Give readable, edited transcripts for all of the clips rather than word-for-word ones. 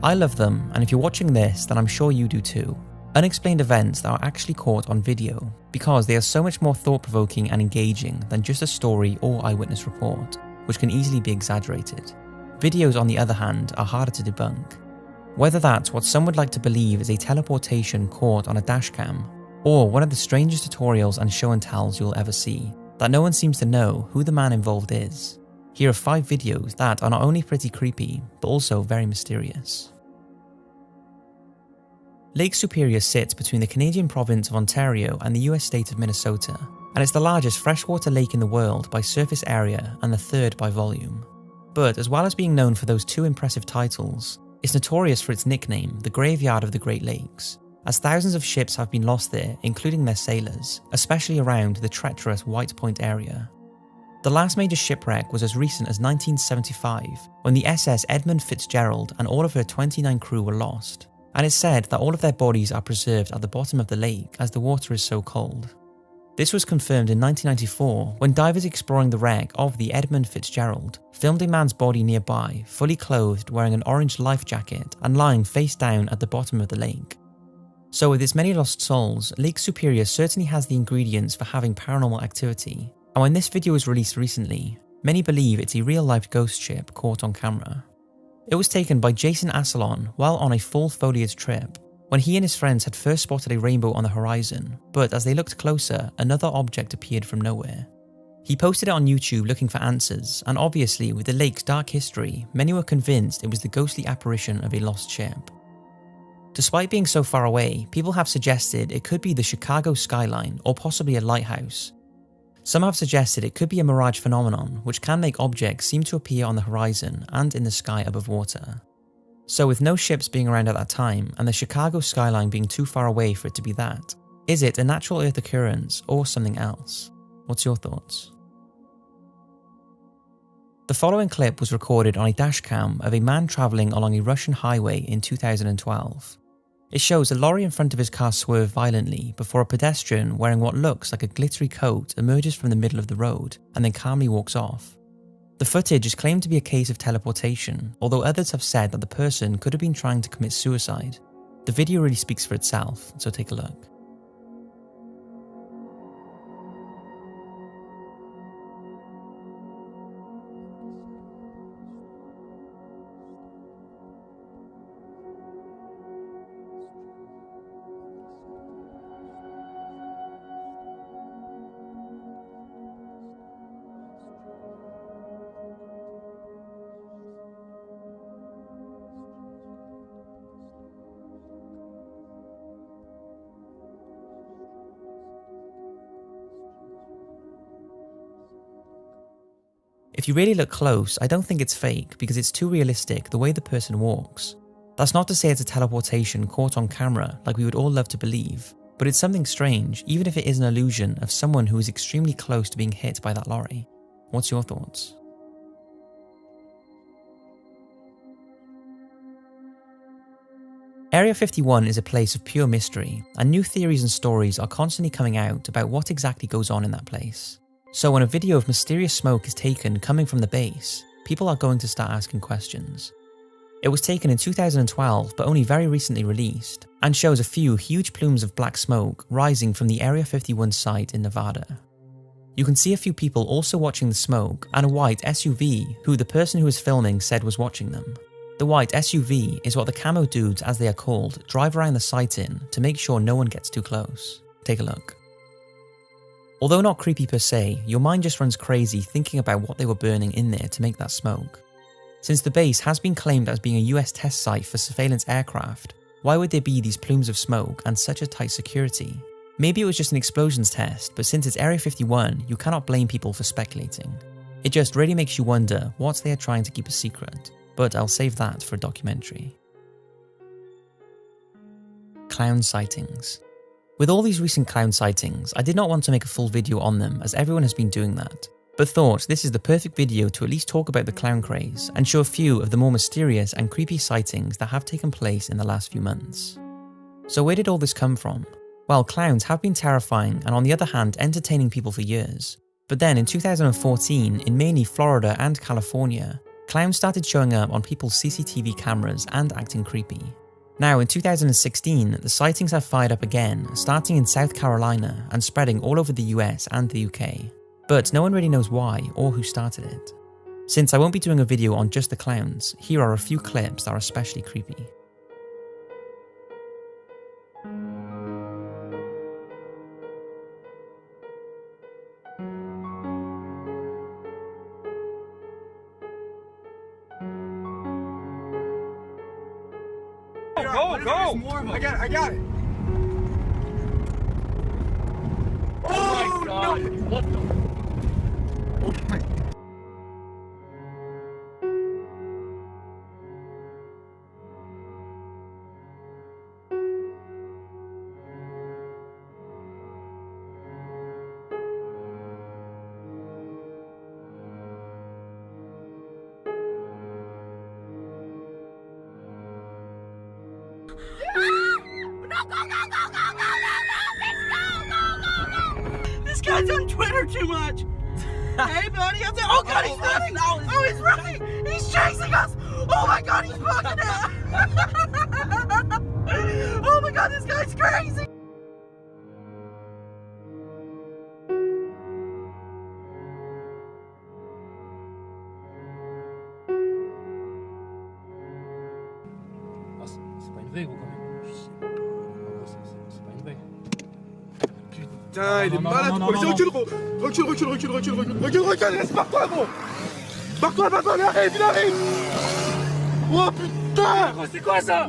I love them, and if you're watching this, then I'm sure you do too. Unexplained events that are actually caught on video, because they are so much more thought-provoking and engaging than just a story or eyewitness report, which can easily be exaggerated. Videos, on the other hand, are harder to debunk. Whether that's what some would like to believe is a teleportation caught on a dashcam, or one of the strangest tutorials and show and tells you'll ever see, that no one seems to know who the man involved is. Here are 5 videos that are not only pretty creepy, but also very mysterious. Lake Superior sits between the Canadian province of Ontario and the US state of Minnesota, and it's the largest freshwater lake in the world by surface area and the 3rd by volume. But as well as being known for those 2 impressive titles, it's notorious for its nickname, the Graveyard of the Great Lakes, as thousands of ships have been lost there, including their sailors, especially around the treacherous White Point area. The last major shipwreck was as recent as 1975, when the SS Edmund Fitzgerald and all of her 29 crew were lost, and it's said that all of their bodies are preserved at the bottom of the lake as the water is so cold. This was confirmed in 1994 when divers exploring the wreck of the Edmund Fitzgerald filmed a man's body nearby, fully clothed, wearing an orange life jacket and lying face down at the bottom of the lake. So with its many lost souls, Lake Superior certainly has the ingredients for having paranormal activity, and when this video was released recently, many believe it's a real-life ghost ship caught on camera. It was taken by Jason Asselon while on a full foliage trip, when he and his friends had first spotted a rainbow on the horizon, but as they looked closer, another object appeared from nowhere. He posted it on YouTube looking for answers, and obviously with the lake's dark history, many were convinced it was the ghostly apparition of a lost ship. Despite being so far away, people have suggested it could be the Chicago skyline or possibly a lighthouse. Some have suggested it could be a mirage phenomenon, which can make objects seem to appear on the horizon and in the sky above water. So with no ships being around at that time, and the Chicago skyline being too far away for it to be that, is it a natural Earth occurrence or something else? What's your thoughts? The following clip was recorded on a dashcam of a man travelling along a Russian highway in 2012. It shows a lorry in front of his car swerve violently before a pedestrian wearing what looks like a glittery coat emerges from the middle of the road and then calmly walks off. The footage is claimed to be a case of teleportation, although others have said that the person could have been trying to commit suicide. The video really speaks for itself, so take a look. If you really look close, I don't think it's fake because it's too realistic the way the person walks. That's not to say it's a teleportation caught on camera like we would all love to believe, but it's something strange even if it is an illusion of someone who is extremely close to being hit by that lorry. What's your thoughts? Area 51 is a place of pure mystery, and new theories and stories are constantly coming out about what exactly goes on in that place. So when a video of mysterious smoke is taken coming from the base, people are going to start asking questions. It was taken in 2012 but only very recently released, and shows a few huge plumes of black smoke rising from the Area 51 site in Nevada. You can see a few people also watching the smoke and a white SUV who the person who was filming said was watching them. The white SUV is what the camo dudes, as they are called, drive around the site in to make sure no one gets too close. Take a look. Although not creepy per se, your mind just runs crazy thinking about what they were burning in there to make that smoke. Since the base has been claimed as being a US test site for surveillance aircraft, why would there be these plumes of smoke and such a tight security? Maybe it was just an explosions test, but since it's Area 51, you cannot blame people for speculating. It just really makes you wonder what they are trying to keep a secret, but I'll save that for a documentary. Clown sightings. With all these recent clown sightings, I did not want to make a full video on them as everyone has been doing that, but thought this is the perfect video to at least talk about the clown craze and show a few of the more mysterious and creepy sightings that have taken place in the last few months. So where did all this come from? Well, clowns have been terrifying and on the other hand entertaining people for years, but then in 2014 in mainly Florida and California, clowns started showing up on people's CCTV cameras and acting creepy. Now, in 2016, the sightings have fired up again, starting in South Carolina and spreading all over the US and the UK. But no one really knows why or who started it. Since I won't be doing a video on just the clowns, here are a few clips that are especially creepy. Go! I got it! Oh my God! No. What the? Oh my. This guy's on Twitter too much. Hey, buddy, I'm oh God, he's running! Oh, he's running! He's chasing us! Oh my God, he's fucking it! Oh my God, this guy's crazy! C'est pas une vraie, gros, quand même. C'est pas une vraie. Putain, il est malade, gros. Recule, gros. Recule, laisse par-toi, gros. Par-toi, il arrive. Oh putain. C'est quoi ça?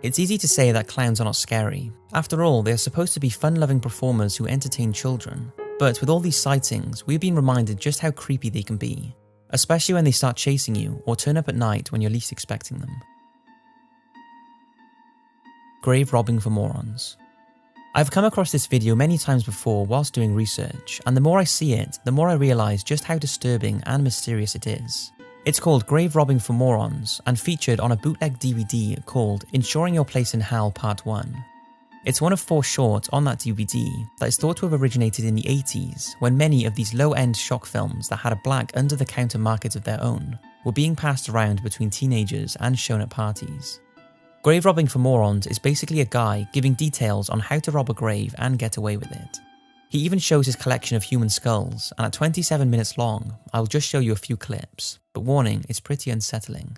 It's easy to say that clowns are not scary. After all, they are supposed to be fun-loving performers who entertain children. But with all these sightings, we've been reminded just how creepy they can be, especially when they start chasing you or turn up at night when you're least expecting them. Grave robbing for morons. I've come across this video many times before whilst doing research, and the more I see it, the more I realise just how disturbing and mysterious it is. It's called Grave Robbing for Morons and featured on a bootleg DVD called Ensuring Your Place in Hell Part 1. It's one of 4 shorts on that DVD that is thought to have originated in the 80s when many of these low-end shock films that had a black under-the-counter market of their own were being passed around between teenagers and shown at parties. Grave Robbing for Morons is basically a guy giving details on how to rob a grave and get away with it. He even shows his collection of human skulls, and at 27 minutes long, I'll just show you a few clips, but warning, it's pretty unsettling.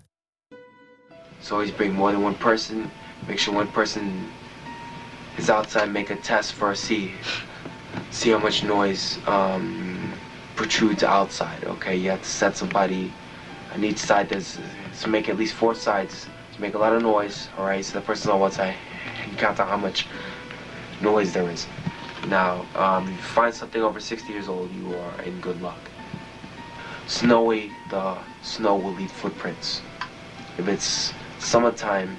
So always bring more than one person, make sure one person is outside, make a test first, see how much noise protrudes outside, okay? You have to set somebody on each side, to make at least 4 sides, to make a lot of noise, alright? So the person's on one side, and you count out how much noise there is. Now, if you find something over 60 years old, you are in good luck. Snowy, the snow will leave footprints. If it's summertime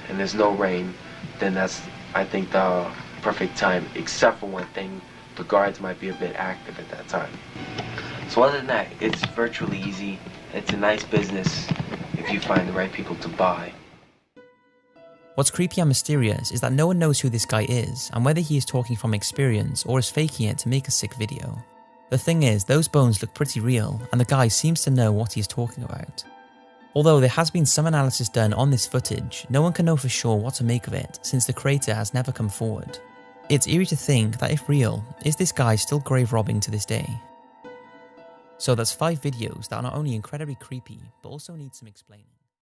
and there's no rain, then that's, I think, the perfect time, except for one thing, the guards might be a bit active at that time. So other than that, it's virtually easy. It's a nice business if you find the right people to buy. What's creepy and mysterious is that no one knows who this guy is and whether he is talking from experience or is faking it to make a sick video. The thing is, those bones look pretty real and the guy seems to know what he is talking about. Although there has been some analysis done on this footage, no one can know for sure what to make of it since the creator has never come forward. It's eerie to think that if real, is this guy still grave robbing to this day? So that's 5 videos that are not only incredibly creepy, but also need some explaining.